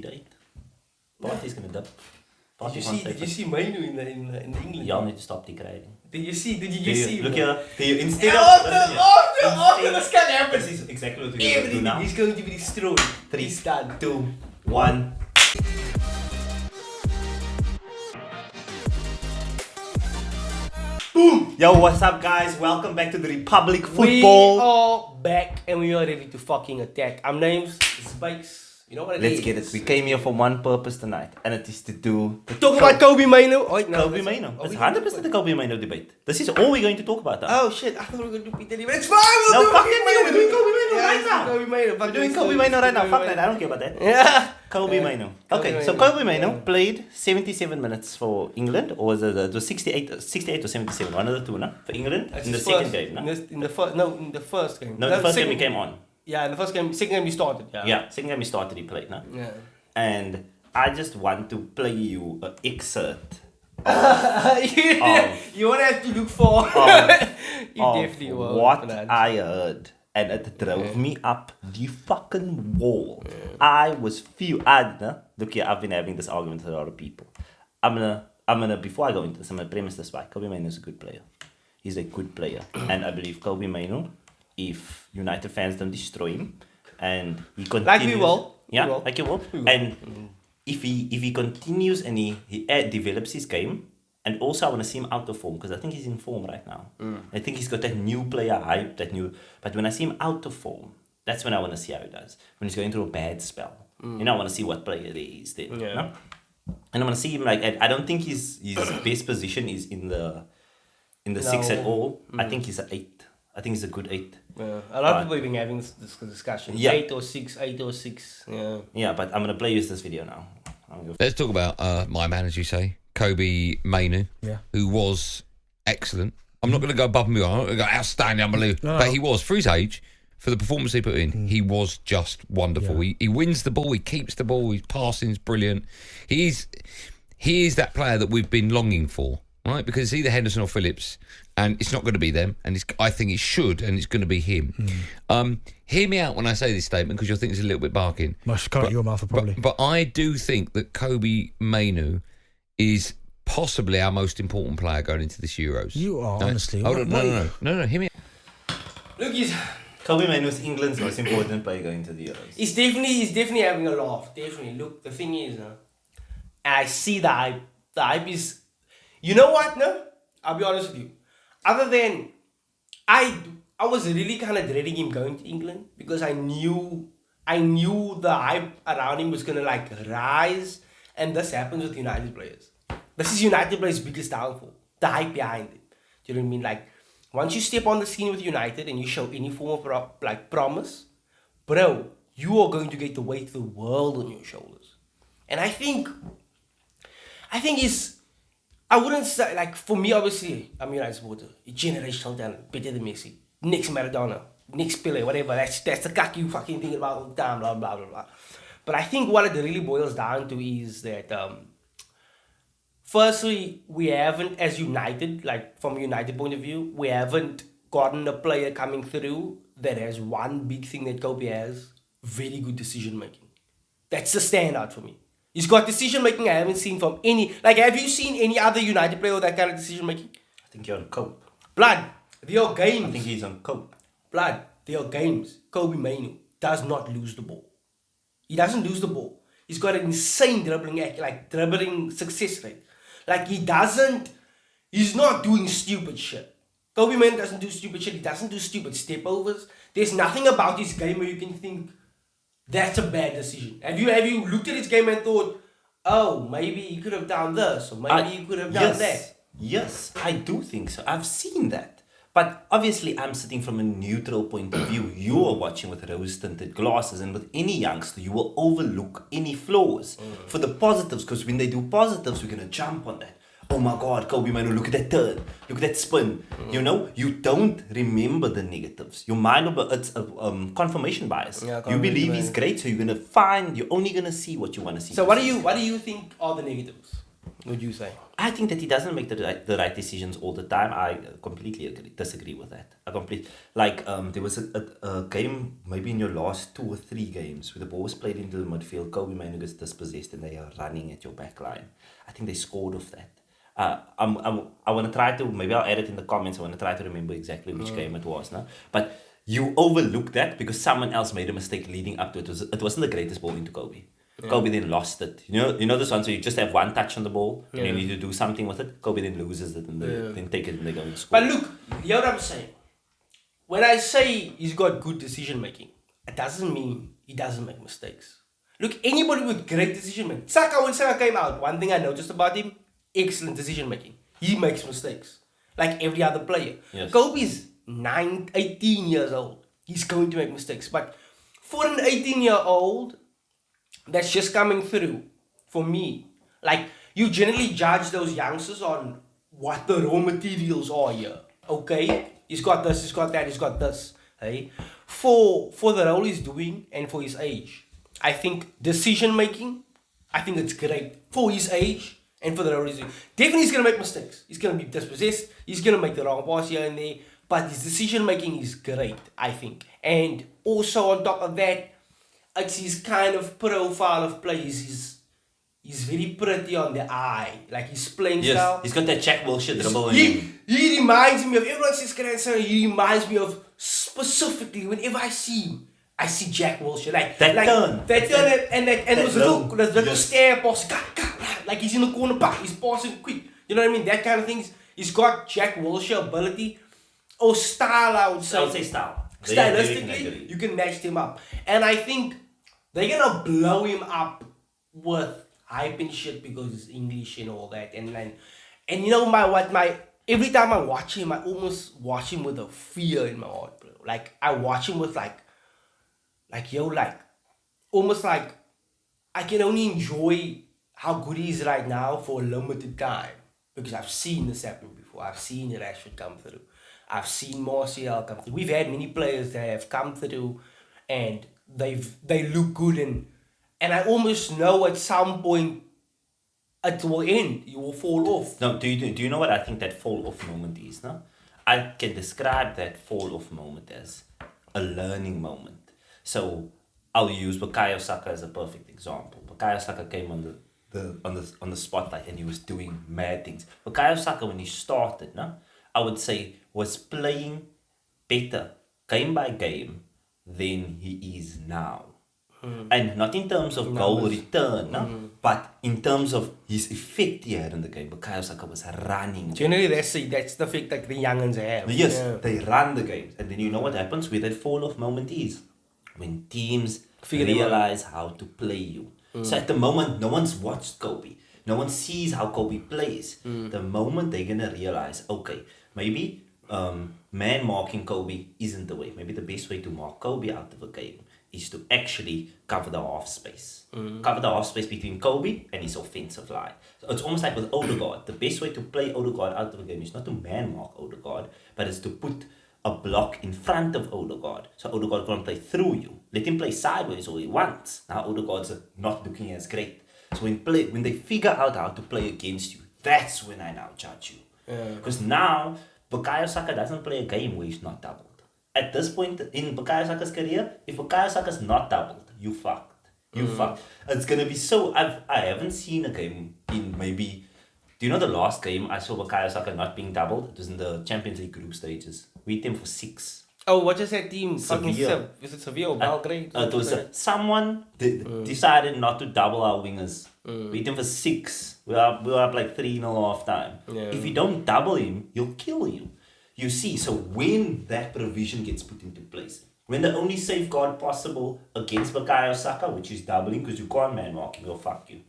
date. Party's gonna dip. Did you see Mainoo in England? Y'all need to stop decrying. Did you see? Look here. Instead After this can happen. This is exactly what we're going to do now. He's going to be destroyed. 3, 2, 1. Boom! Yo, what's up, guys? Welcome back to the Republic Football. We are back and we are ready to fucking attack. I'm Names, Spikes. You know what it is? Let's get it. We came here for one purpose tonight, and it is to do... Talk about Kobbie Mainoo. Oh, no, Kobbie Mainoo. It's 100% the Kobbie Mainoo debate. This is all we're going to talk about now. Oh shit, I thought we were going to do Peter Lee, but it's fine. We're doing Kobbie Mainoo right now. Kobbie Mainoo. We're doing Kobbie Mainoo right now. Fuck that. I don't care about that. Yeah. Kobbie Mainoo. Okay, so Kobbie Mainoo played 77 minutes for England, or was it 68 or 77? One of the two, no? For England in the second game, no? In the first game. No, the first game he came on. Yeah, in the second game he started. Yeah, second game he started, he played, no? Yeah. And I just want to play you an excerpt. You won't have to look for. You definitely will. What I heard. And it drove me up the fucking wall. Yeah. I was look here, I've been having this argument with a lot of people. I'm gonna before I go into this, I'm gonna premise this by Kobbie Mainoo is a good player. He's a good player. And I believe Kobbie Mainoo, if United fans don't destroy him and he continues, like we will. Like you will. And if he continues and he develops his game, and also I want to see him out of form because I think he's in form right now. I think he's got that new player hype, but when I see him out of form, that's when I want to see how he does. When he's going through a bad spell. I want to see what player he is then. Yeah. You know? And I want to see him like, I don't think his best position is in the 6 at all. I think he's an 8. I think he's a good 8. Yeah. A lot of people have been having this discussion. Yeah. 8 or 6. Yeah. Yeah, but I'm gonna play you this video now. Let's talk about my man, as you say, Kobbie Mainoo, who was excellent. I'm not going to go above and beyond. I'm not going to go outstanding, unbelievable. But he was, for his age, for the performance he put in, he was just wonderful. Yeah. He wins the ball, he keeps the ball, his passing's brilliant. He is that player that we've been longing for, right? Because it's either Henderson or Phillips, and it's not going to be them. And I think it should, and it's going to be him. Hear me out when I say this statement, because you'll think it's a little bit barking. Must cut your mouth, probably. But I do think that Kobbie Mainoo is possibly our most important player going into this Euros. You are, honestly. No, hear me out. Look, Kobbie Mainoo is England's most important player going to the Euros. He's definitely having a laugh. Definitely. Look, the thing is, I see the hype. The hype is, you know what? No, I'll be honest with you. Other than, I was really kind of dreading him going to England because I knew the hype around him was gonna like rise, and this happens with United players. This is United players' biggest downfall. The hype behind it. Do you know what I mean? Like, once you step on the scene with United and you show any form of promise, bro, you are going to get the weight of the world on your shoulders. And I think I wouldn't say, like, for me, obviously, I'm a United supporter. A generational talent, better than Messi. Next Maradona, next Pele, whatever. That's the cock you fucking thinking about all the time, blah, blah, blah, blah. But I think what it really boils down to is that, firstly, we haven't, as United, like, from a United point of view, we haven't gotten a player coming through that has one big thing that Kobbie has, very good decision-making. That's the standout for me. He's got decision-making I haven't seen from any... Like, have you seen any other United player with that kind of decision-making? I think you're on cope. Blood. There are games. I think he's on cope. Blood. There are games. Kobbie Mainoo does not lose the ball. He doesn't lose the ball. He's got an insane dribbling success rate. Like, he's not doing stupid shit. Kobbie Mainoo doesn't do stupid shit. He doesn't do stupid step-overs. There's nothing about his game where you can think, that's a bad decision. Have you looked at his game and thought, oh, maybe he could have done this, or maybe he could have done that? Yes, I do think so. I've seen that. But obviously, I'm sitting from a neutral point of view. You are watching with rose-tinted glasses, and with any youngster, you will overlook any flaws for the positives, because when they do positives, we're going to jump on that. Oh my God, Kobbie Mainoo, look at that turn. Look at that spin. You know, you don't remember the negatives. Your mind, it's a confirmation bias. Yeah, you believe he's great, so you're only going to see what you want to see. So what do you think are the negatives? Would you say? I think that he doesn't make the right decisions all the time. I completely disagree with that. There was a game, maybe in your last 2 or 3 games, where the ball was played into the midfield, Kobbie Mainoo gets dispossessed and they are running at your back line. I think they scored off that. I want to try to, maybe I'll add it in the comments, I want to try to remember exactly which game it was. No? But you overlook that because someone else made a mistake leading up to it. It wasn't the greatest ball into Kobbie. Yeah. Kobbie then lost it. You know this one, so you just have one touch on the ball and you need to do something with it. Kobbie then loses it and then take it and they go and score. But look, you know what I'm saying? When I say he's got good decision making, it doesn't mean he doesn't make mistakes. Look, anybody with great decision making. Saka, when Saka came out, one thing I noticed about him, excellent decision making. He makes mistakes. Like every other player. Yes. Kobbie's 18 years old. He's going to make mistakes. But for an 18-year-old that's just coming through, for me, like, you generally judge those youngsters on what the raw materials are here. Okay? He's got this, he's got that, he's got this. Hey? For the role he's doing and for his age, I think decision making, I think it's great for his age and for the role he's doing. Definitely he's going to make mistakes. He's going to be dispossessed. He's going to make the wrong pass here and there. But his decision making is great, I think. And also on top of that, it's his kind of profile of play. He's very pretty on the eye. Like his playing style. He's got that Jack Wilshere dribble in him. He reminds me of, everyone says grandson, he reminds me of, specifically, whenever I see him, I see Jack Wilshere. Like turn. That turn and those little stare pass. Like he's in the corner, he's passing quick. You know what I mean? That kind of things. He's got Jack Wilshere ability. Or style, I would say. I would say style. Stylistically, you can match him up. And I think they're going to blow him up with hype and shit because it's English and all that. And you know every time I watch him, I almost watch him with a fear in my heart, bro. Like, I watch him with almost like I can only enjoy how good he is right now for a limited time. Because I've seen this happen before. I've seen Rashford come through. I've seen Martial come through. We've had many players that have come through and they look good and I almost know at some point it will end. You will fall off. No, do you know what I think that fall off moment is? No, I can describe that fall off moment as a learning moment. So I'll use Bukayo Saka as a perfect example. Bukayo Saka came on the spotlight and he was doing mad things. Bukayo Saka, when he started, no, I would say was playing better game by game than he is now. And not in terms of goal return, no? But in terms of his effect he had in the game. Bukayo Saka was running. Generally, that's the effect that the young'uns have. Yes, they run the games. And then you know what happens where that fall-off moment is? When teams realize how to play you. So at the moment, no one's watched Kobbie. No one sees how Kobbie plays. The moment they're going to realize, okay, maybe man marking Kobbie isn't the way. Maybe the best way to mark Kobbie out of a game is to actually cover the half space. Cover the half space between Kobbie and his offensive line. So it's almost like with Odegaard. The best way to play Odegaard out of a game is not to man mark Odegaard, but it's to put a block in front of Odegaard. So Odegaard can't play through you. Let him play sideways all he wants. Now Odegaard's not looking as great. So when they figure out how to play against you, that's when I now judge you. Because now Bukayo Saka doesn't play a game where he's not doubled. At this point in Bukayo Saka's career, if Bukayo Saka's not doubled, you fucked. You fucked. It's gonna be so. I haven't seen a game in maybe. Do you know the last game I saw Bukayo Saka not being doubled? It was in the Champions League group stages. We beat them for 6. Oh, what is that team? Sevilla. Is it Sevilla or Belgrade? It was someone decided not to double our wingers. Beat him for 6. We were up like 3-0 half time. Yeah. If you don't double him, he'll kill you. You see, so when that provision gets put into place, when the only safeguard possible against Bukayo Saka, which is doubling because you can't man mark him, he'll fuck you.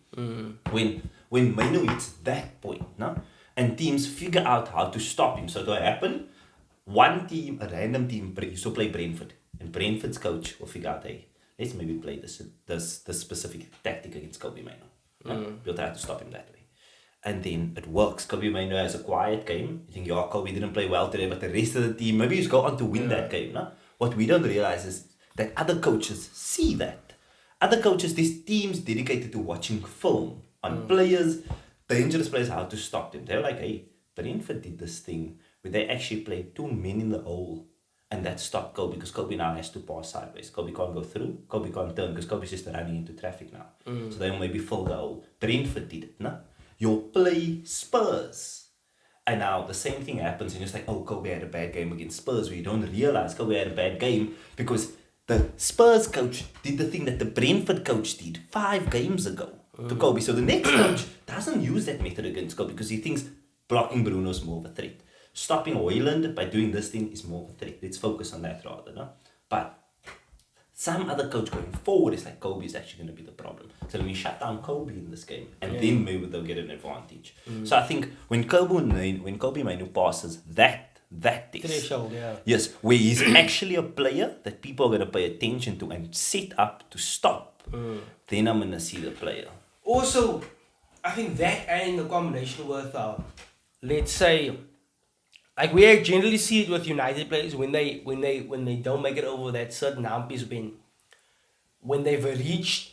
When Mainoo hits that point, no? And teams figure out how to stop him. So it'll happen. One team, a random team, used to play Brentford, and Brentford's coach will figure out, hey, let's maybe play this specific tactic against Kobbie Mainoo. We'll try to stop him that way. And then it works. Kobbie Mainoo has a quiet game. You think, Kobbie didn't play well today, but the rest of the team, maybe he's go on to win that game. No? What we don't realize is that other coaches see that. Other coaches, these teams dedicated to watching film on players, dangerous players how to stop them. They were like, hey, Brentford did this thing where they actually played 2 men in the hole. And that stopped Kobbie because Kobbie now has to pass sideways. Kobbie can't go through. Kobbie can't turn because Kobbie's just running into traffic now. So they'll maybe fill the hole. Brentford did it, no? You'll play Spurs. And now the same thing happens and you're just like, oh, Kobbie had a bad game against Spurs, where you don't realize Kobbie had a bad game because the Spurs coach did the thing that the Brentford coach did 5 games ago to Kobbie. So the next coach doesn't use that method against Kobbie because he thinks blocking Bruno's more of a threat. Stopping Hoyland by doing this thing is more of a threat. Let's focus on that rather, no? But some other coach going forward is like, Kobbie is actually going to be the problem. So let me shut down Kobbie in this game, and then maybe they'll get an advantage. So I think when Kobbie Mainoo passes that test, Threshold, yeah. yes, where he's actually a player that people are going to pay attention to and set up to stop, then I'm going to see the player. Also, I think that and the combination with, let's say, like we generally see it with United players when they don't make it over that certain hump is when they've reached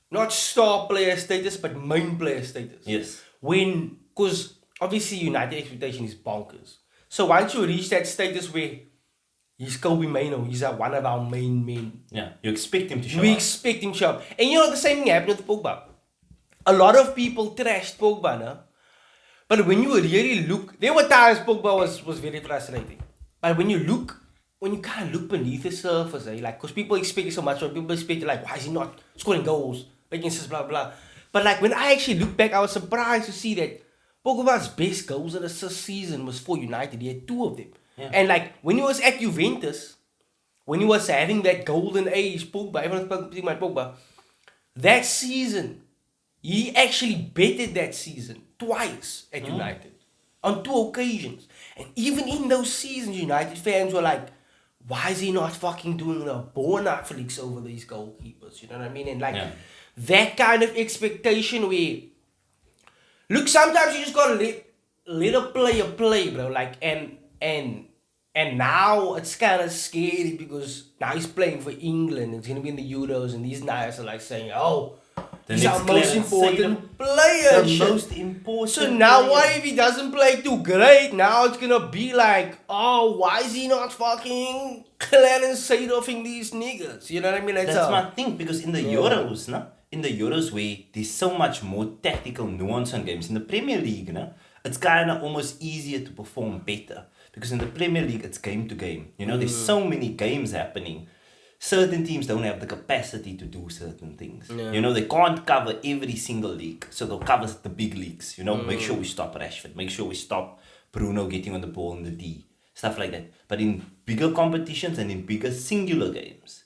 not star player status but main player status. Yes. Because obviously United expectation is bonkers. So once you reach that status where he's Kobbie Mainoo, he's one of our main men. Yeah, you expect him to show We up. expect him to show up. And you know the same thing happened with Pogba. A lot of people trashed Pogba, no? But when you really look, there were times Pogba was very frustrating. But when you kind of look beneath the surface, like, because people expect so much, people expect like, why is he not scoring goals, making assists, blah, blah. But like, when I actually look back, I was surprised to see that Pogba's best goals and assists season was for United. He had 2 of them. Yeah. And like, when he was at Juventus, when he was having that golden age, Pogba, everyone's speaking about Pogba, that season, he actually betted that season twice at United on 2 occasions. And even in those seasons, United fans were like, why is he not fucking doing the born-out flicks over these goalkeepers? You know what I mean? And like that kind of expectation where, look, sometimes you just gotta let a player play, bro. Like and now it's kind of scary because now he's playing for England. It's gonna be in the Euros, and these guys are like saying, oh, he's our most important player. The most important. So now player. what if he doesn't play too great? Now it's gonna be like, oh, why is he not fucking Clarence Seedorfing these niggas? You know what I mean? That's my thing, because in the Euros, no? In the Euros where there's so much more tactical nuance on games. In the Premier League, no? It's kind of almost easier to perform better. Because in the Premier League, it's game to game. You know, there's so many games happening. Certain teams don't have the capacity to do certain things. Yeah. You know, they can't cover every single league. So they'll cover the big leagues. You know, make sure we stop Rashford. Make sure we stop Bruno getting on the ball in the D. Stuff like that. But in bigger competitions and in bigger singular games,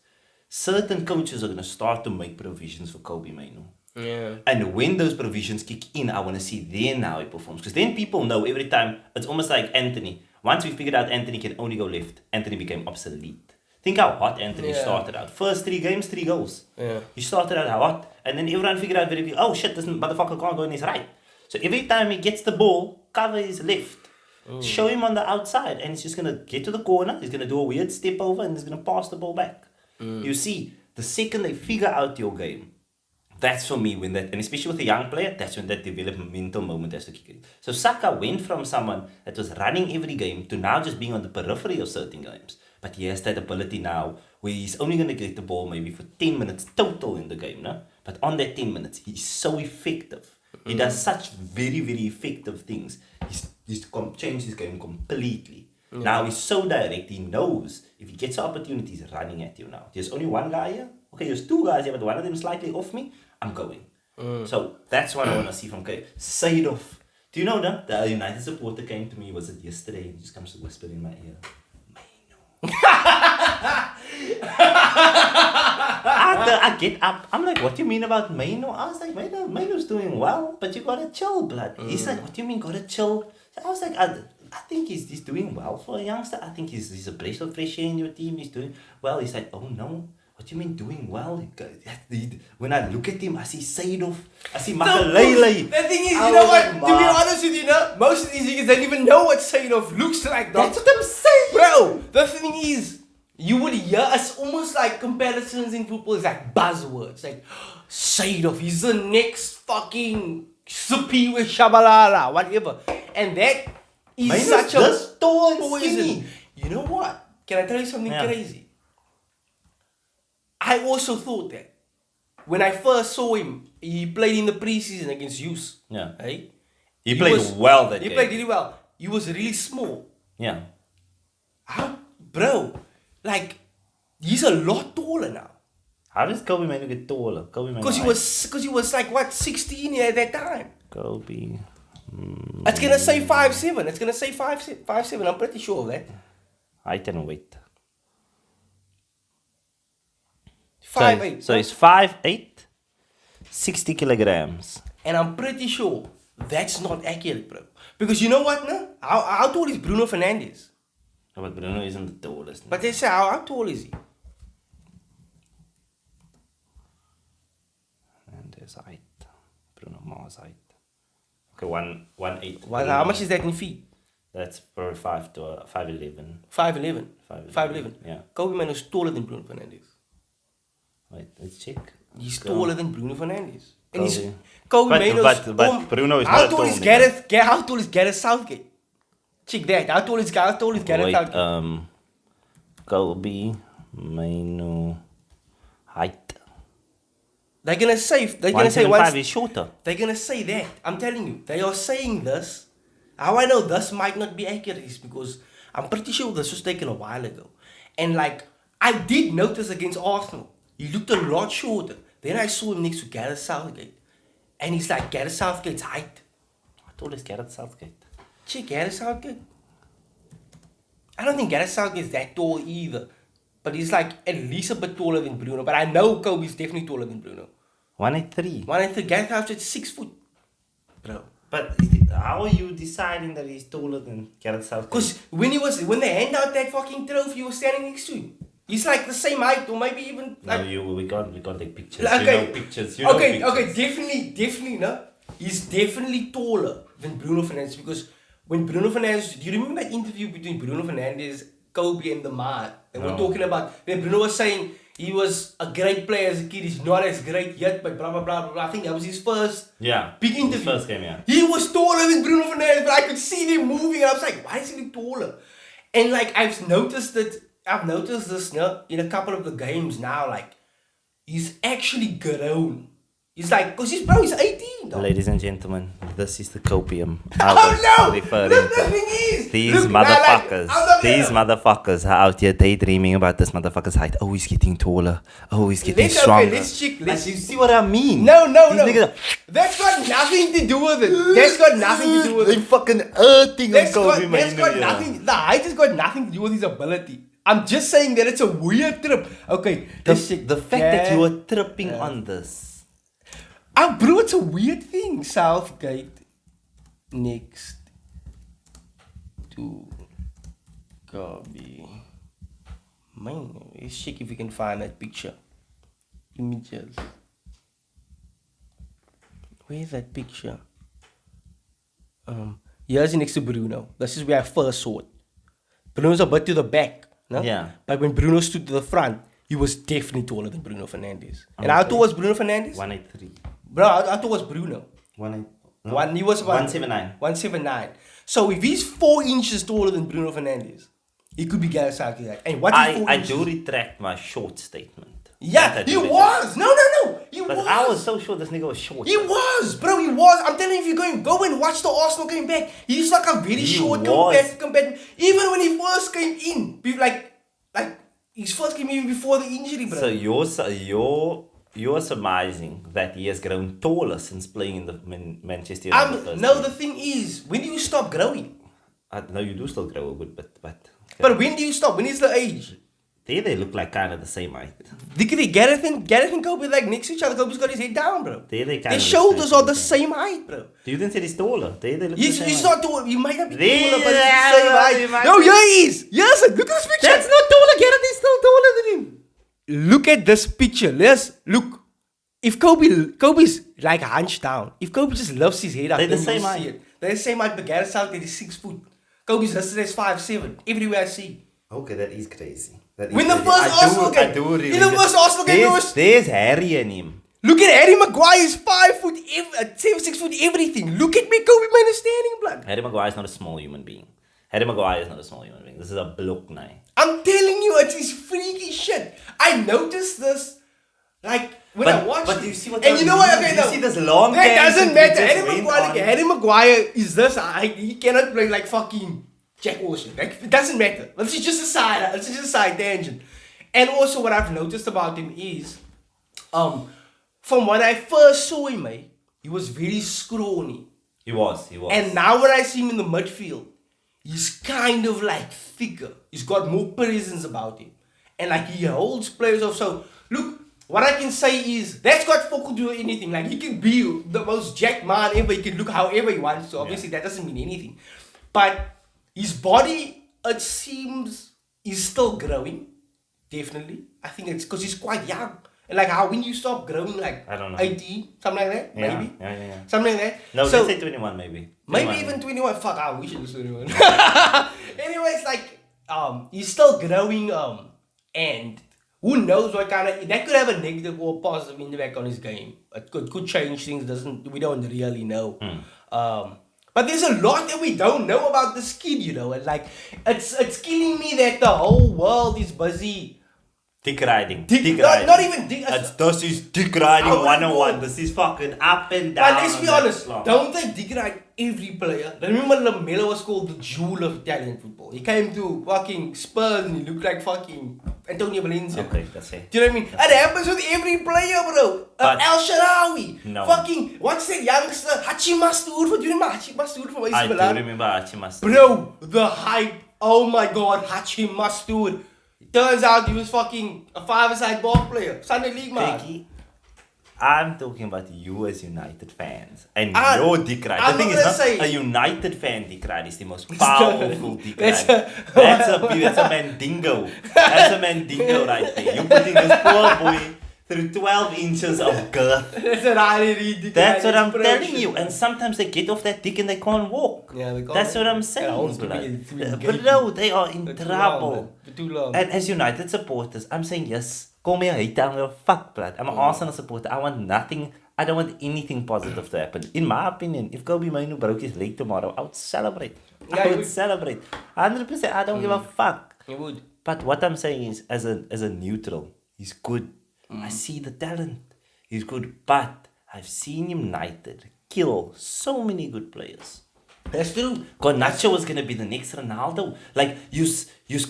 certain coaches are going to start to make provisions for Kobbie Mainoo. Yeah. And when those provisions kick in, I want to see then how he performs. Because then people know every time, it's almost like Anthony. Once we figured out Anthony can only go left, Anthony became obsolete. Think how hot Anthony started out. First 3 games, 3 goals. Yeah. He started out hot. And then everyone figured out very quickly, oh shit, this motherfucker can't go in his right. So every time he gets the ball, cover his left. Show him on the outside. And he's just going to get to the corner. He's going to do a weird step over and he's going to pass the ball back. You see, the second they figure out your game, that's for me when that, and especially with a young player, that's when that developmental moment has to kick in. So Saka went from someone that was running every game to now just being on the periphery of certain games. But he has that ability now where he's only going to get the ball maybe for 10 minutes total in the game, no? But on that 10 minutes, he's so effective. He does such very, very effective things. He's changed his game completely. Now he's so direct, he knows if he gets an opportunity, he's running at you now. There's only one guy here. Okay, there's 2 guys here, but one of them slightly off me. I'm going. So that's what I want to see from K. Seedorf. Do you know that? The United supporter came to me, was it yesterday? And just comes to whisper in my ear, Mainoo. I get up. I'm like, what do you mean about Mainoo? I was like, Mainoo's doing well, but you gotta chill, blood. He's like, what do you mean gotta chill? So I was like, I think he's doing well for a youngster. I think he's a breath of fresh air in your team. He's doing well. He's like, oh no. What do you mean doing well? When I look at him, I see Seedorf, I see Makalele. The thing is, you know what? To be honest with you, most of these niggas don't even know what Seedorf looks like. That's what I'm saying. Bro, the thing is, you would hear, it's almost like comparisons in football is like buzzwords. Like, Seedorf, he's the next fucking superior, shabalala, whatever. And that is Mainoo's such a this tall and poison. skinny. You know what? Can I tell you something Yeah. crazy? I also thought that. When I first saw him, he played in the preseason against Hughes. Yeah. Hey? He played well that He game. played really well. He was really small. Yeah. How? Bro, like, he's a lot taller now. How does Kobbie Mainoo get taller? Kobbie Mainoo. Because he was like, what, 16 at that time? Kobbie. It's going to say 5'7". It's going to say 5'7". I'm pretty sure of that. Height and weight. 5'8". So it's 5'8", 60 kilograms. And I'm pretty sure that's not accurate, bro. Because you know what, no? How tall is Bruno Fernandes? No, but Bruno isn't the tallest. But they say, how tall is he? And there's height. Bruno Mars height. Okay, 1'8". How much is that in feet? That's probably 5'11". 5'11". 5'11". 5'11". Yeah. Kobbie Mainoo is taller than Bruno Fernandes. Wait, let's check. He's Go. taller than Bruno Fernandes. And he's Kobbie. Kobbie Mainoo's But Bruno is how not tall tall is enough. How tall is Gareth Southgate? Check that. How tall is Gareth Wait, Southgate? Kobbie Mainoo height. They're gonna say 175 is shorter. they're gonna say that. I'm telling you, they are saying this. How I know this might not be accurate is because I'm pretty sure this was taken a while ago. And like I did notice against Arsenal, he looked a lot shorter. Then I saw him next to Gareth Southgate. And he's like Gareth Southgate's height. How tall is Gareth Southgate? Check Gareth Southgate. I don't think Gareth Southgate's that tall either. But he's like at least a bit taller than Bruno. But I know Kobe's definitely taller than Bruno. 1'8". Gareth Southgate's 6 foot. Bro. But how are you deciding that he's taller than Gareth Southgate? Because when they hand out that fucking trophy, you were standing next to him. He's like the same height, or maybe even like. No, we can't take pictures. Okay. You know pictures. You know pictures. Definitely, no. He's definitely taller than Bruno Fernandes because when Bruno Fernandes, do you remember that interview between Bruno Fernandes, Kobbie, and the man? And we're talking about when Bruno was saying he was a great player as a kid. He's not as great yet, but blah blah blah blah. blah. I think that was his first big interview. His first game, yeah. He was taller than Bruno Fernandes, but I could see him moving, and I was like, why is he look taller? And like I've noticed this now in a couple of the games now. Like he's actually grown. He's like, cause he's 18. Dog. Ladies and gentlemen, this is the copium. Oh no! Referring Look, the to. thing is, These look, motherfuckers, I'm not these gonna- motherfuckers are out here daydreaming about this motherfucker's height. Oh, he's getting taller. Oh, he's getting Let's stronger. let's check. Like, you see what I mean? No. These niggas That's got nothing to do with it. That's got nothing to do with they it. fucking earthing on That's got Kobbie nothing. The height has got nothing to do with his ability. I'm just saying that it's a weird trip. Okay, let's check. The fact that you are tripping on this. Bro, it's a weird thing. Southgate next to Kobbie Mainoo. Let's check if we can find that picture. Images. Where's that picture? Here's next to Bruno. This is where I first saw it. Bruno's a bit to the back. No? Yeah. But when Bruno stood to the front, he was definitely taller than Bruno Fernandes. And how tall was Bruno Fernandes? 183. Bro, I thought it was Bruno. He was about 179. 179. So if he's 4 inches taller than Bruno Fernandes, he could be Gareth Southgate. And what is 4 I inches? do retract my short statement. Yeah, That I he do was. No. He But was. I was so sure this nigga was short. He was, bro. He was. I'm telling you, if you're go and watch the Arsenal game back. He's like a very short compared. Even when he first came in, like his first came in before the injury, bro. So you're surmising that he has grown taller since playing in the Manchester United. No, the thing is, when do you stop growing? No, you do still grow a good bit, but when do you stop? When is the age? they look like kind of the same height. Gareth and Kobbie like next to each other. Kobbie's got his head down, bro. Their shoulders are the same height, bro. Do you think that he's taller? They look the He's same not tall. You might not be They- taller, but it's the same they might height. No, be. yeah, he is. Yes, look at this picture. That's not taller. Gareth is still taller than him. Look at this picture. Look. If Kobbie's like hunched down, if Kobbie just lifts his head up, They're the then same you'll height. see it. They're the same height, but Gareth Southgate is 6 foot. Kobbie's listed as 5'7". Everywhere I see. Okay, that is crazy. When the first Arsenal game, in the first Arsenal game, there's Harry in him. Look at Harry Maguire's 5 foot, 6 foot everything. Look at me, Kobbie Mainoo standing, blood. Harry Maguire is not a small human being. Harry Maguire is not a small human being. This is a bloke now. I'm telling you, it's his freaky shit. I noticed this, like, when I watched But it. do you see what And you know what? Okay, you no. see this long That doesn't tangent matter. we just went on? Harry Maguire is this. He cannot play like fucking Jack Wilshere. Like, it doesn't matter. This is just a side. This is just a side tangent. And also, what I've noticed about him is, from when I first saw him, he was very scrawny. He was. And now when I see him in the midfield, he's kind of like thicker. He's got more presence about him. And like he holds players off. So, look, what I can say is, that's got fuck to do with anything. Like, he can be the most jacked man ever. He can look however he wants. So, obviously, that doesn't mean anything. But his body, it seems, is still growing. Definitely. I think it's because he's quite young. And like how when you stop growing, like, I don't know. 18, something like that, Yeah, maybe. yeah. Something like that. No, so, let's say 21 maybe. maybe 21. even 21. Fuck, I wish it was 21. Anyways, like, he's still growing, and who knows what kind of, that could have a negative or positive impact on his game. It could change things, we don't really know. But there's a lot that we don't know about this kid, you know, and like, it's killing me that the whole world is busy. Dick riding. Not even dick. This is dick riding I wouldn't 101. go- This is fucking up and down. But let's be on that honest, slot. don't they dig ride every player? Remember Lamela was called the jewel of Italian football. He came to fucking Spurs and he looked like fucking Antonio Valencia. Okay, that's it. Do you know what I mean? It happens with every player, bro. But- El Shaarawy. No. Fucking, what's that youngster? Hachi Mastour. Do you remember Hachi Mastour from AC I do Milan? remember Achimas. Bro, the hype. Oh my god, Hachi Mastour. Turns out he was fucking a five-a-side ball player. Sunday League, man. Becky, I'm talking about you as United fans. And Ah, your dick ride. I'm The thing not is, gonna say- a United fan dick ride is the most powerful dick ride. That's That's a mandingo. That's a mandingo right there. You're putting this poor boy through 12 inches of girth. That's what I read. That's what I'm telling you. And sometimes they get off that dick and they can't walk. Yeah, they can't. That's what I'm Yeah, saying. holds to blood. be But no, they are in For too trouble. long, man. For too long. And as United supporters, I'm saying yes. Call me a hater. I'm a fuck, blood. I'm an Arsenal supporter. I want nothing. I don't want anything positive to happen. In my opinion, if Kobbie Mainoo broke his leg tomorrow, I would celebrate. Yeah, I you would would. celebrate. 100%. I don't give a fuck. You would. But what I'm saying is, as a neutral, he's good. I see the talent. He's good. But I've seen United kill so many good players. That's true. Garnacho was gonna be the next Ronaldo. Like you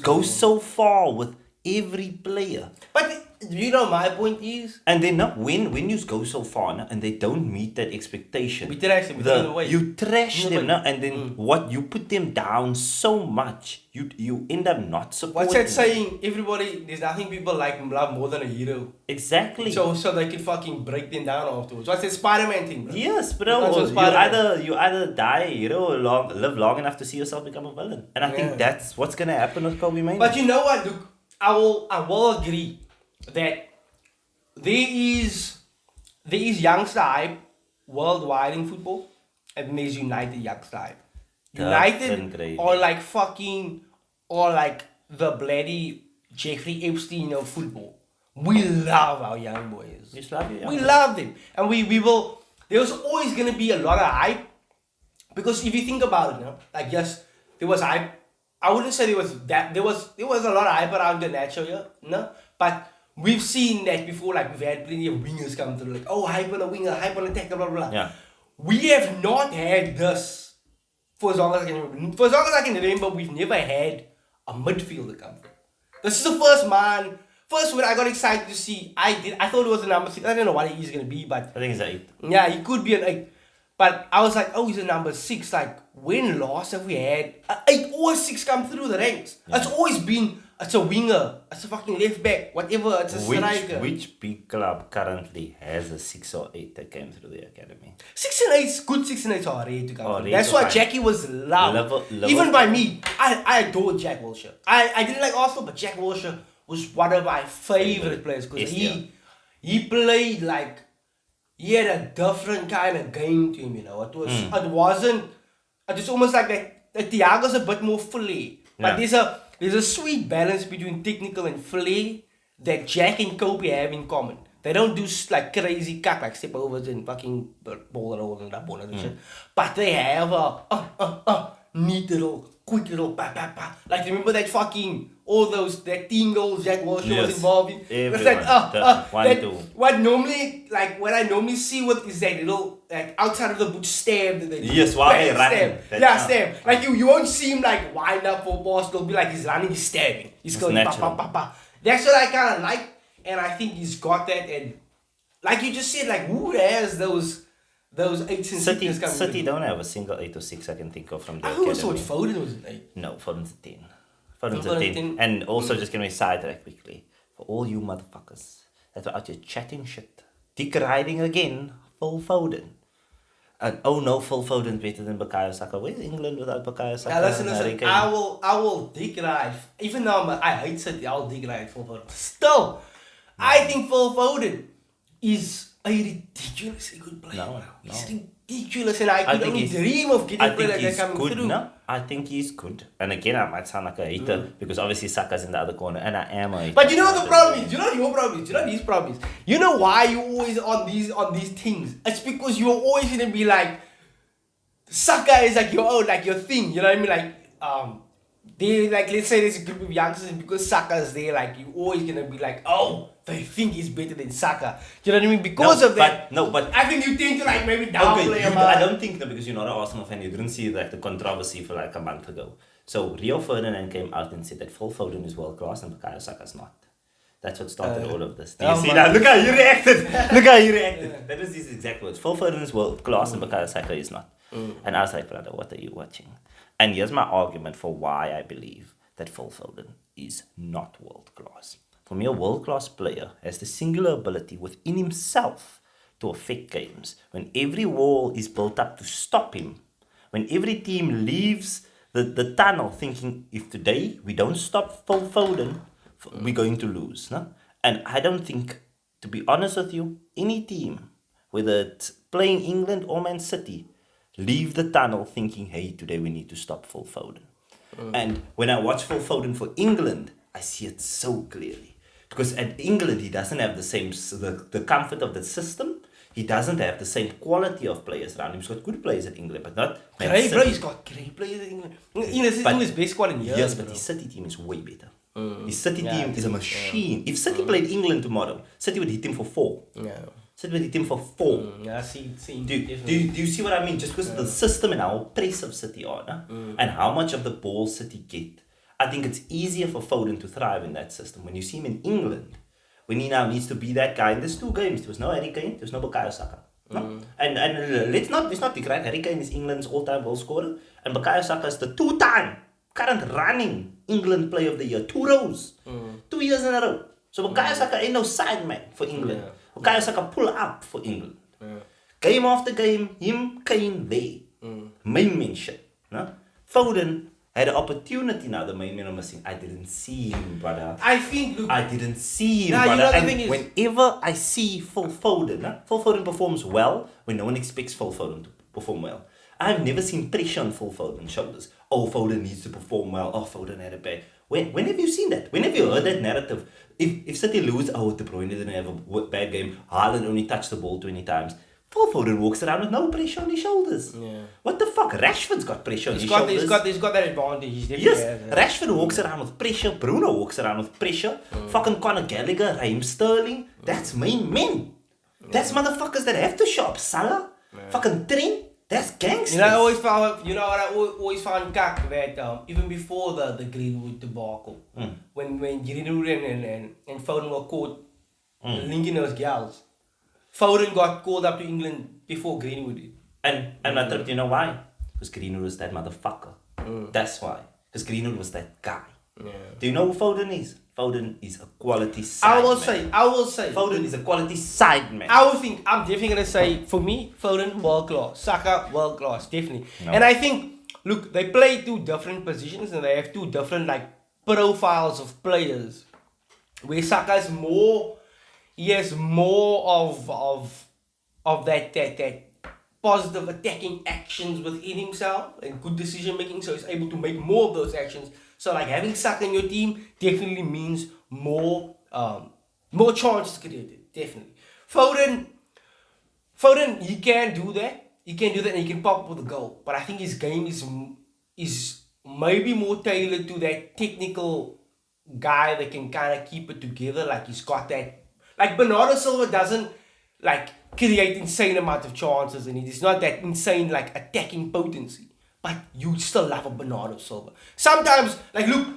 go so far with every player, But you know my point is, and then when you go so far now, and they don't meet that expectation, we trash them. We throw them away. you trash No, them but- now, and then what you put them down so much, you end up not supporting. What's that them. saying? Everybody, there's nothing people like love more than a hero. Exactly. So they can fucking break them down afterwards. What's that Spider-Man thing, bro? Yes, That's bro. what You Spider-Man- either die a hero or live long enough to see yourself become a villain, and I Yeah. think that's what's gonna happen with Kobbie Mainoo. But you know what, Luke? I will agree that there is youngster hype worldwide in football, and then there's United youngster hype. Different United grade. are like fucking, or like the bloody Jeffrey Epstein of football. We love our young boys. Just love you, We young love them, and we will. There's always gonna be a lot of hype, because if you think about it, you know, like yes, there was hype. I wouldn't say there was that. There was a lot of hype around Garnacho, yeah, no, but we've seen that before. Like we've had plenty of wingers come through, like hype on a winger, hype on a attacker, blah blah blah. Yeah. We have not had this for as long as I can remember. For as long as I can remember, we've never had a midfielder come through. This is the first man. First one I got excited to see. I thought it was a number 6. I don't know what he's gonna be, but I think it's 8. yeah, he could be an 8. But I was like, oh, he's a number 6. Like, when last have we had an 8 or 6 come through the ranks? Yeah. It's always been, it's a winger, it's a fucking left back, whatever, it's a striker. Which big club currently has a 6 or 8 that came through the academy? 6 and 8's good 6 and 8's are rare to come Oh, through. rare That's to why find. Jackie was loved. Level- Even by me. I adored Jack Wilshere. I didn't like Arsenal, but Jack Wilshere was one of my favorite players because Yes, he played like, he had a different kind of game to him, you know. It was almost like that Thiago's a bit more flair. But there's a sweet balance between technical and flair that Jack and Kobbie have in common. They don't do like crazy cut, like step overs and fucking ball and all and that ball and shit. But they have a neat little, quick little like remember that fucking all that team goals Jack Walsh was involved in. It's like what I normally see with is that little like outside of the boot stab that they yes, while they running. Stab. Like you won't see him like wind up for balls. It'll be like he's running, he's stabbing, he's going pa. That's what I kind of like, and I think he's got that. And like you just said, like who has those 8s and 6s coming? City don't have a single 8 or 6 I can think of from the academy. I always thought Foden was an 8. No, Foden's a 10. Foden's a 10. And also just gonna sidetrack quickly for all you motherfuckers that are out here chatting shit, dick riding again. Phil Foden. And oh no, Phil Foden's better than Bukayo Saka. Where's England without Bukayo Saka? Yeah, listen. I will dick ride. Even though I hate City, I'll dick ride Phil Foden. Still, I think Phil Foden is a ridiculously good player. No. He's ridiculous, and I could only dream of getting a player like that coming through. No, I think he's good. And again, I might sound like a hater because obviously Saka's in the other corner, and I am a hater. But you know what the problem is? You know your problem is? You know his problem is? You know why you always on these things? It's because you're always gonna be like, Saka is like your own, like your thing. You know what I mean? Like they like, let's say there's a group of youngsters, and because Saka's there, like you're always gonna be like, oh, they think he's better than Saka. You know what I mean? Because of that. But I think you tend to like maybe downplay him. I don't think that because you're not an Arsenal fan, you didn't see like the controversy for like a month ago. So Rio Ferdinand came out and said that Phil Foden is world class and Bukayo Saka's not. That's what started all of this. Do you see that? Look how he reacted. That was his exact words. Phil Foden is world class and Bukayo Saka is not. And I was like, brother, what are you watching? And here's my argument for why I believe that Phil Foden is not world class. For me, a world-class player has the singular ability within himself to affect games. When every wall is built up to stop him, when every team leaves the tunnel thinking, if today we don't stop Phil Foden, we're going to lose. No? And I don't think, to be honest with you, any team, whether it's playing England or Man City, leave the tunnel thinking, hey, today we need to stop Phil Foden. And when I watch Phil Foden for England, I see it so clearly. Because at England, he doesn't have the same, the comfort of the system. He doesn't have the same quality of players around him. He's got good players at England, but not Man City. He's got great players at England. England's best squad in years. Yes, but his City team is way better. His City team is a machine. If City played England tomorrow, City would hit him for 4. Yeah. City would hit him for 4. Yeah, see. Do you see what I mean? Just because of the system and how oppressive City are, and how much of the ball City get. I think it's easier for Foden to thrive in that system. When you see him in England, when he now needs to be that guy, and there's 2 games. There was no Harry Kane, there was no Bukayo Saka. No? And let's not be right. Harry Kane is England's all-time goal scorer, and Bukayo Saka is the 2-time current running England Player of the Year. 2 rows. 2 years in a row. So Bukayo Saka ain't no side man for England. Bukayo Saka pull up for England. Game after game, him, Kane, there. Main man shit. No? Foden had an opportunity now, the main man are missing. I didn't see him, brother. I didn't see him, brother. You know the and thing is, whenever I see Phil Foden, Phil Foden performs well when no one expects Phil Foden to perform well. I've never seen pressure on Phil Foden's shoulders. Oh, Foden needs to perform well. Oh, Foden had a bad. When have you seen that? When have you heard that narrative? If City lose, oh, De Bruyne didn't have a bad game. Haaland only touched the ball 20 times. Phil Foden walks around with no pressure on his shoulders. Yeah. What the fuck? Rashford's got pressure on his shoulders. He's got that advantage. Yes, Rashford walks around with pressure. Bruno walks around with pressure. Fucking Conor Gallagher, Raheem Sterling. That's main men. That's motherfuckers that have to show up. Salah, fucking Trent. That's gangsters. You know, I always found cack that even before the Greenwood debacle, when Greenwood and Foden were caught linking those gals, Foden got called up to England before Greenwood did. And I thought, you know why? Because Greenwood was that motherfucker. That's why. Because Greenwood was that guy. Yeah. Do you know who Foden is? Foden is a quality side man. I will say. Foden is a quality side man. I'm definitely going to say, for me, Foden, world class. Saka, world class, definitely. No. And I think, look, they play 2 different positions and they have 2 different, like, profiles of players. Where Saka is more, he has more of that positive attacking actions within himself and good decision making, so he's able to make more of those actions. So like having Saka in your team definitely means more chances created, definitely. Foden, he can do that. He can do that and he can pop up with a goal. But I think his game is maybe more tailored to that technical guy that can kind of keep it together. Like he's got that. Like Bernardo Silva doesn't like create insane amount of chances and it is not that insane like attacking potency. But you still love a Bernardo Silva. Sometimes, like look,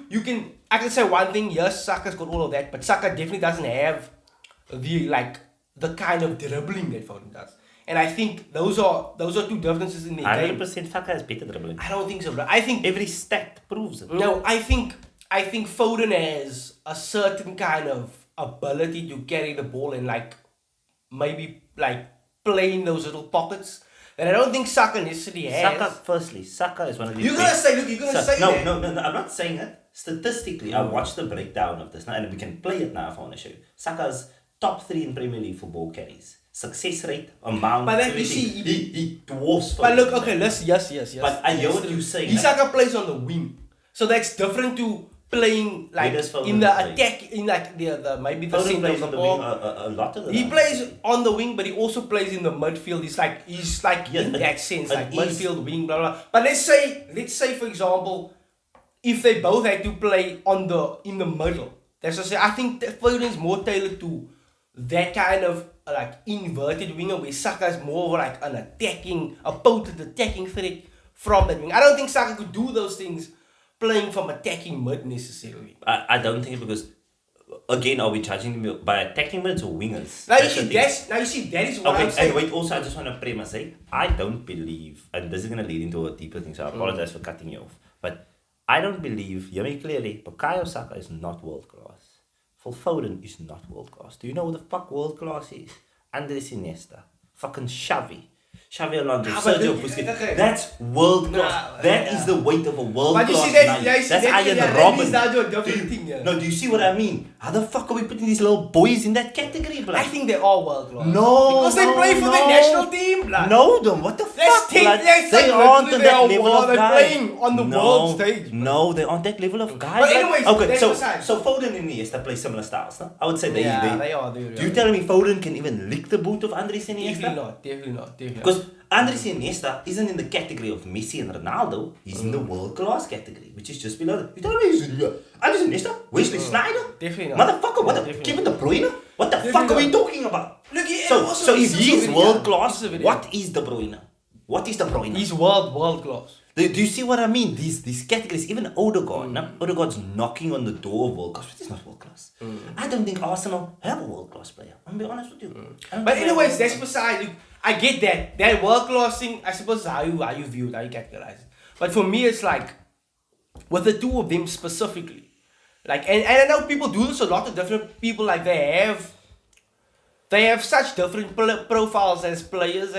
I can say one thing, yes, Saka's got all of that, but Saka definitely doesn't have the kind of dribbling that Foden does. And I think those are two differences in the game. 100% Saka has better dribbling. I don't think so, bro. I think Every stat proves it. no, I think Foden has a certain kind of ability to carry the ball and like maybe like play in those little pockets that I don't think Saka necessarily has. Saka is one of the You're gonna say that. No, I'm not saying it. Statistically, I watched the breakdown of this now, and we can play it now if I want to show you. Saka's top 3 in Premier League for ball carries. Success rate, amount, But then you everything. see, he dwarfs. But look, Foden. okay, yes. But I hear what you're saying. Saka plays on the wing, so that's different to playing like Where does Foden in the play? attack, in like the maybe the Foden center plays of on the the wing ball. a lot of the He time. plays on the wing, but he also plays in the midfield. He's like Yes, in that sense, like it is. midfield, wing, blah blah. But let's say for example, if they both had to play in the middle, that's to say, I think that Foden is more tailored to that kind of like inverted winger, where Saka is more of like a potent attacking threat from that wing. I don't think Saka could do those things playing from attacking mid necessarily. I don't think because again, are we judging them by attacking mids or wingers? Now That's the you see, thing. that is what I'm Okay, saying. and wait, also I just want to premise, I don't believe, and this is going to lead into a deeper thing, so I apologize for cutting you off, but I don't believe, hear me clearly, Bukayo Saka is not world class. Phil Foden is not world class. Do you know what the fuck world class is? Andres Iniesta, fucking Xavi Alonso, Sergio Busquets. That's world class. That is the weight of a world class. But you see, that's Ian That Robben. is now a different thing. Yeah. No, do you see what I mean? How the fuck are we putting these little boys in that category, blood? I think they're all world class. No, because they play for the national team, blood. No, them. What the fuck? Let's They say aren't on that level of they're guy. playing on the world stage. No, they aren't that level of guy. But anyways, okay, that's so aside. Foden and Iniesta play similar styles, no? I would say they are. Do you tell me Foden can even lick the boot of Andres Iniesta? Definitely not. Because Andres Iniesta isn't in the category of Messi and Ronaldo. He's in the world class category, which is just below that. You tell me he's Andres Iniesta? Wesley Sneijder? Definitely not. Motherfucker, what the Definitely Kevin De Bruyne? What the Definitely fuck are we not. talking about? Look, So if he's world class, This is a video. what is De Bruyne? What is De Bruyne? He's world class. Do you see what I mean? These categories, even Odegaard, no? Odegaard's knocking on the door of world class, but he's not world class. I don't think Arsenal have a world class player. I'm gonna be honest with you. But anyways, that's beside. Look, I get that. That world class thing, I suppose, is how you view it, how you categorize it. But for me, it's like with the two of them specifically, like, and I know people do this a lot of different people. Like they have such different profiles as players,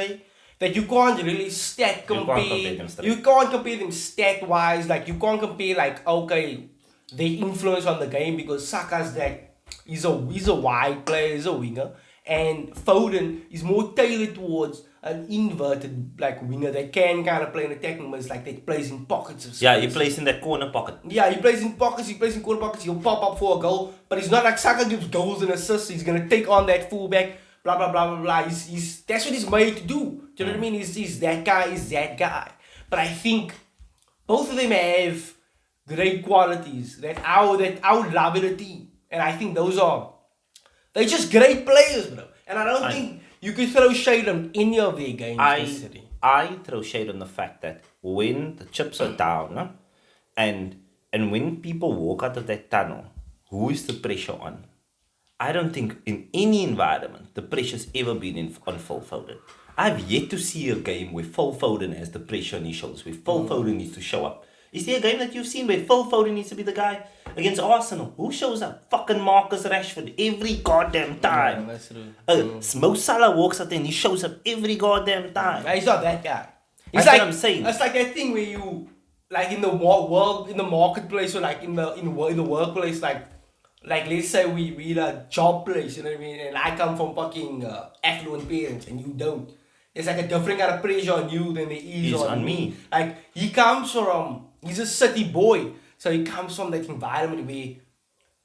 that you can't really You can't compare them stat wise. Like you can't compare like, okay, their influence on the game, because Saka's that he's a wide player, he's a winger, and Foden is more tailored towards an inverted like winger that can kind of play in attacking modes, like that plays in pockets of space. Yeah, he plays in that corner pocket. Yeah, he plays in pockets, he plays in corner pockets, he'll pop up for a goal, but he's not like Saka gives goals and assists. He's gonna take on that fullback, blah blah blah blah blah. He's that's what he's made to do. Do you know what I mean? He's that guy. But I think both of them have great qualities that I would love in a team. And I think they're just great players, bro. And I don't think you could throw shade on any of their games. I throw shade on the fact that when the chips are down, no? and when people walk out of that tunnel, who is the pressure on? I don't think in any environment the pressure's ever been on Phil Foden. I've yet to see a game where Phil Foden has the pressure on his shoulders, where Phil Foden needs to show up. Is there a game that you've seen where Phil Foden needs to be the guy against Arsenal? Who shows up? Fucking Marcus Rashford every goddamn time. Yeah, that's true. Mo Salah walks out there and he shows up every goddamn time. He's not that guy. That's It's like, what I'm saying. It's like that thing where you, like in the world, in the marketplace, or like in the workplace, like let's say we in a job place, you know what I mean? And I come from fucking affluent parents and you don't. There's like a different kind of pressure on you than there is on me. Like he's a city boy, so he comes from that environment where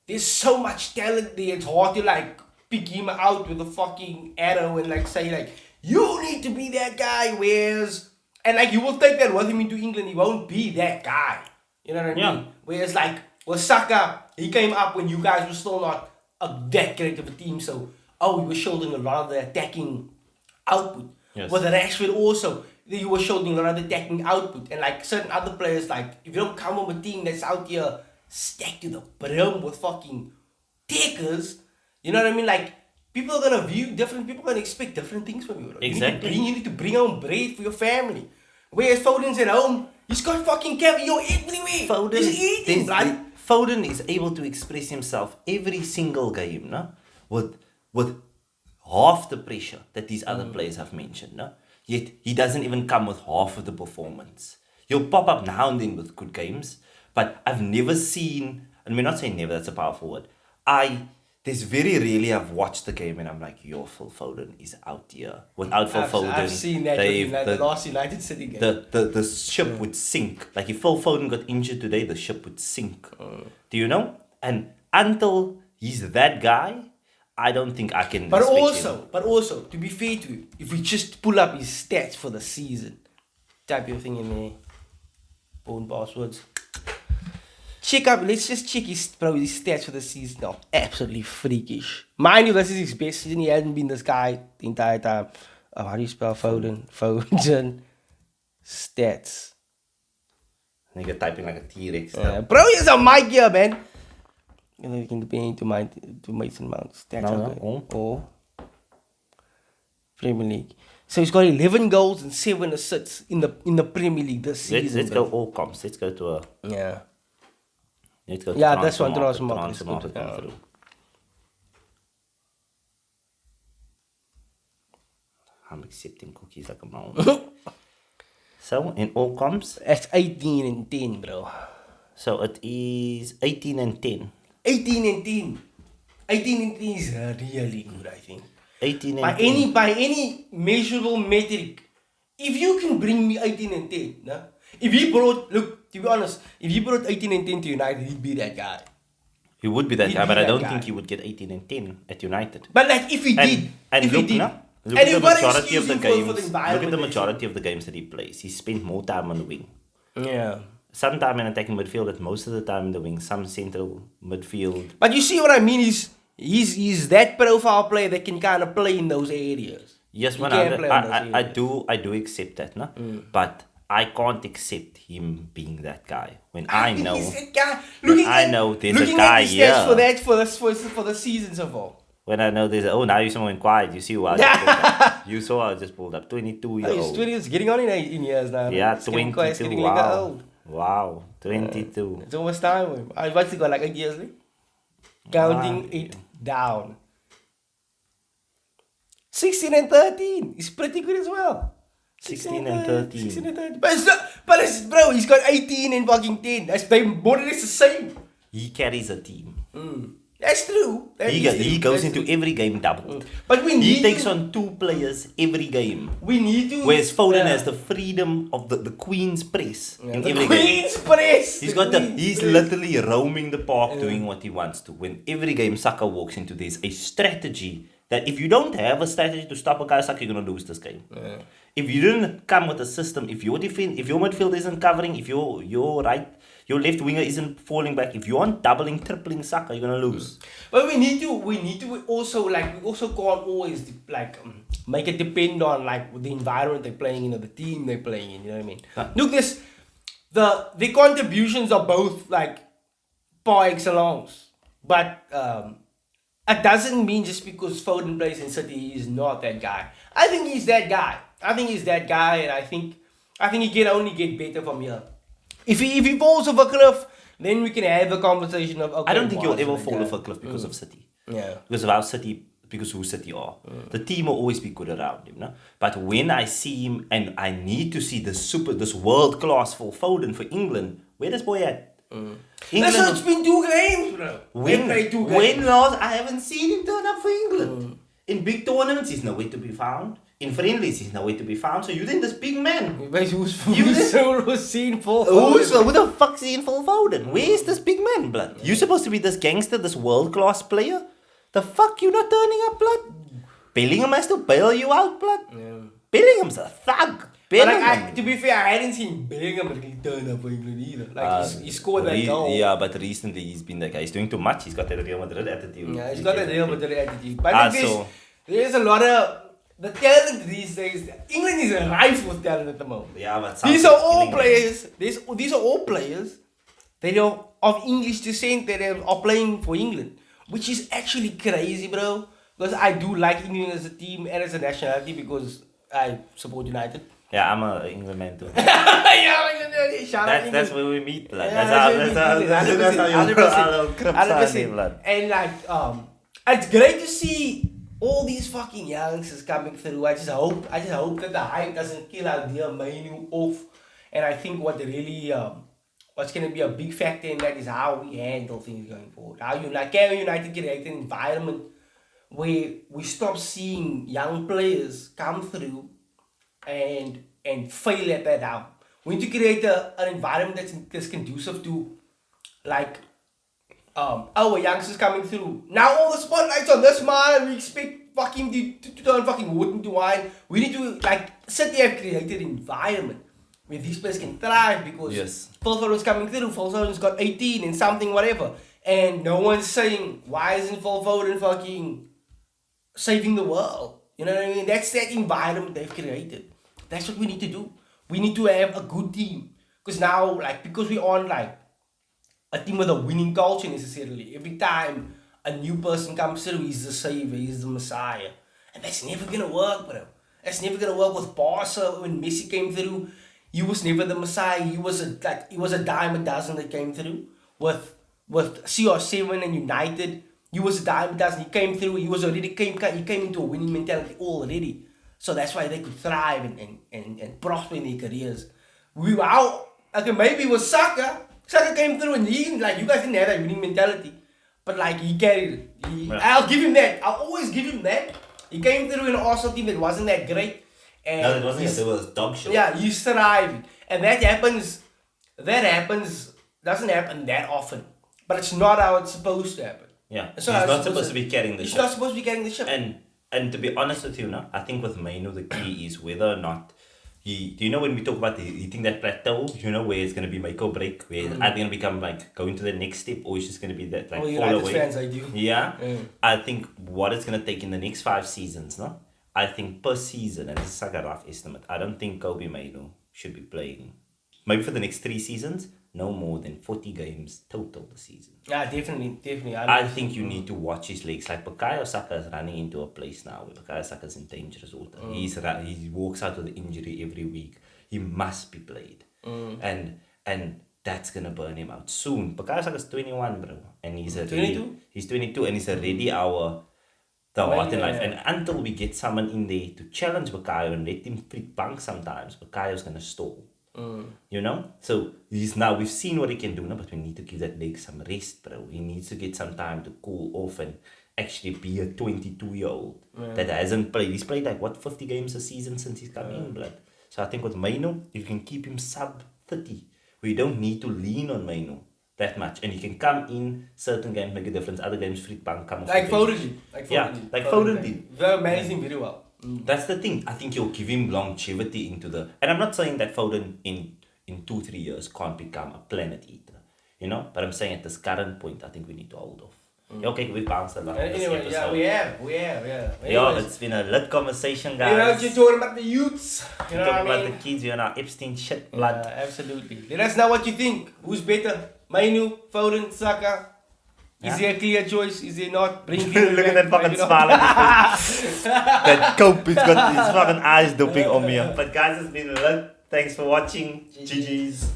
there's so much talent there. It's hard to like pick him out with a fucking arrow and like say like, you need to be that guy, whereas, and like you will take that with him into England, he won't be that guy. You know what I Yeah. mean? Whereas like, with Saka, he came up when you guys were still not that great of a team, so, he was shouldering a lot of the attacking output. Yes. With Rashford also, you were shouldering a lot of the attacking output. And like certain other players, like, if you don't come from a team that's out here stacked to the brim with fucking takers, you know what I mean? Like, people are gonna view different, people are gonna expect different things from you. Bro. Exactly. You need to bring home bread for your family. Whereas Foden's at home, he's got fucking caviar everywhere. He's eating, blood. Foden is able to express himself every single game, no? With half the pressure that these other players have mentioned, no? Yet he doesn't even come with half of the performance. He'll pop up now and then with good games, but I've never seen, and we're not saying never, that's a powerful word. There's very rarely I've watched the game and I'm like, Phil Foden is out here. Without Phil Foden, I've seen that in the last United City game. the ship would sink. Like if Phil Foden got injured today, the ship would sink. Do you know? And until he's that guy, I don't think I can. But respect him. also, to be fair to him, if we just pull up his stats for the season, type your thing in there, own passwords. Let's just check his stats for the season now. Absolutely freakish. Mind you, this is his best season. He hasn't been this guy the entire time. How do you spell Foden? Foden stats. And you're typing like a T-Rex. Bro, he's a mic here, man. And then we can compare to Mason Mount. Stats or Premier League. So he's got 11 goals and 7 assists in the Premier League this season. Let's go all comps. Let's go to a. Yeah. Let's go to This one. transfer market come through. I'm accepting cookies like a mom. So in all comps, That's 18 and 10, bro. so it is 18 and 10. 18 and 10. 18 and 10 is really good, I think. 18 and 10. By any measurable metric, if you can bring me 18 and 10, nah? If he brought, look, to be honest, if he brought 18 and 10 to United, he'd be that guy. He would be that He'd guy, be but I that don't guy. think he would get 18 and 10 at United. But like, if he did, And if look, he did, now, look and at the you've got to majority of excuse the him for games. the Look at environment the that majority of the games that he plays. He spent more time on the wing. yeah. Some time in attacking midfield, but most of the time in the wing. Some central midfield. But you see what I mean? He's that profile player that can kind of play in those areas. Yes, He man, can play in those I areas. do accept that, no? But I can't accept him being that guy when I know. He's that guy. Looking I at- know there's a looking guy at the stats here. for the season so far. When I know there's now you're someone quiet. You see who I just pulled up. You saw I just pulled up. 22 year He's old. 20, it's getting on in years now. Yeah, It's getting 22. it's getting like Wow. old. Wow. 22. It's almost time. I've actually got like 8 years left. Counting Wow. it down. 16 and 13. He's pretty good as well. 16 and 13. 16 and 13. Bro, he's got 18 and fucking 10. That's more or less the same. He carries a team. That's true. That is true. He goes That's into true. every game doubled. But we need He takes to, on 2 players every game. We need to. Whereas Foden yeah. has the freedom of the Queen's press in the every game. Queen's press. He's the got Queen's he's press. literally roaming the park doing what he wants to. When every game Saka walks into, there's a strategy that if you don't have a strategy to stop a guy, Saka, you're gonna lose this game. Yeah. If you didn't come with a system, if your midfield isn't covering, if your left winger isn't falling back, if you aren't doubling, tripling Saka, you're gonna lose. But we need to also can't always make it depend on like the environment they're playing in or the team they're playing in. You know what I mean? Huh. Look, the contributions are both like par excellence, but it doesn't mean just because Foden plays in City he's not that guy. I think he's that guy. And I think he can only get better from here. If he falls off a cliff, then we can have a conversation of. Okay, I don't think why you'll is ever that fall guy? off a cliff because of City. Yeah. Because of our City, because who City are. The team will always be good around him, no? But when I see him and I need to see this world class for Foden for England, where does boy at? That's why it's been 2 games, bro. They played 2 games. When last I haven't seen him turn up for England. In big tournaments, he's nowhere to be found. In friendlies, he's nowhere to be found. So you think this big man? Who's seen for Who the fuck's in Phil Foden? Where is this big man, blood? You're supposed to be this gangster, this world class player. The fuck you not turning up, blood? Bellingham has to bail you out, blood. Yeah. Bellingham's a thug. But like, Bellingham. to be fair, I hadn't seen Bellingham really turn up for England either. Like, he scored that goal. Yeah, but recently he's been that guy. He's doing too much. He's got that Real Madrid attitude. Yeah, he's got that Real Madrid attitude. But I think there's a lot of the talent these days. England is rife with talent at the moment. Yeah, but These are all players. These are all players that are of English descent that are playing for England, which is actually crazy, bro. Because I do like England as a team and as a nationality because I support United. Yeah, I'm an England man too. Yeah, shout out That's where we meet, blood. Yeah, That's how you 100%. blood. And like, it's great to see all these fucking youngsters coming through. I just hope that the hype doesn't kill our dear Mainoo off. And I think what really, what's going to be a big factor in that is how we handle things going forward. How you like, can United create an environment where we stop seeing young players come through and fail at that out. We need to create an environment that's conducive to like our youngsters coming through. Now all the spotlights on this man, we expect fucking to turn fucking wood into wine. We need to like City have created an environment where these players can thrive because Phil Foden's coming through. Phil Foden's got 18 and something whatever, and no one's saying why isn't Phil Foden fucking saving the world? You know what I mean? That's that environment they've created. That's what we need to do. We need to have a good team. Because now, like, because we aren't like a team with a winning culture necessarily. Every time a new person comes through, he's the savior, he's the messiah. And that's never gonna work, bro. That's never gonna work with Barca. When Messi came through, he was never the messiah. He was a dime a dozen that came through. With CR7 and United, he was a dime a dozen. He came through. He came into a winning mentality already. So that's why they could thrive and prosper in their careers. We were out. Okay, maybe it was Saka. Saka came through and he, like, you guys didn't have that winning mentality. But like, he carried it. I'll give him that. I'll always give him that. He came through in an Arsenal team that wasn't that great. And no, it wasn't. It was dog shit. Yeah, he's thriving. And that happens, doesn't happen that often. But it's not how it's supposed to happen. Yeah, he's not supposed to be carrying the ship. He's not supposed to be carrying the ship. And to be honest with you, no, I think with Mainoo the key is whether or not do you know when we talk about hitting that plateau, you know, where it's going to be make or break, where it's either going to become like going to the next step or it's just going to be that like fall away. Fans, I do. Yeah. I think what it's going to take in the next 5 seasons, no? I think per season, and this is like a rough estimate, I don't think Kobbie Mainoo should be playing, maybe for the next 3 seasons, no more than 40 games total this season. Yeah, definitely. I think you need to watch his legs. Like Bukayo Saka is running into a place now where Bukayo Saka is in dangerous water. He walks out with an injury every week. He must be played. And that's gonna burn him out soon. Bukayo Saka is 21, bro. And he's 22? He's 22 and he's already the heart in life. And until we get someone in there to challenge Bukayo and let him freak bunk sometimes, Bukayo's gonna stall. You know, so we've seen what he can do now, but we need to give that leg some rest, bro. He needs to get some time to cool off and actually be a 22-year-old that hasn't played. He's played like 50 games a season since he's come in, blood. So I think with Mainoo, if you can keep him sub 30, we don't need to lean on Mainoo that much, and he can come in certain games, make a difference. Other games, freak bang, come off. Like Foden Foden. They're managing very well. That's the thing. I think you'll give him longevity into the... And I'm not saying that Foden in 2-3 years can't become a planet eater, you know? But I'm saying at this current point, I think we need to hold off. Yeah, okay, we bounced a lot. Anyway, yeah, we have. Yeah, it's been a lit conversation, guys. You know, you're talking about the youths. You know what I mean? About the kids, you know, Epstein shit, blood. Absolutely. Let us know what you think. Who's better? Mainoo, Foden, Saka? Is there a clear choice? Is there not? Bring Look at that fucking smile on his face. That cope, he's got his fucking eyes doping on me. But guys, it's been lit. Thanks for watching. GG's.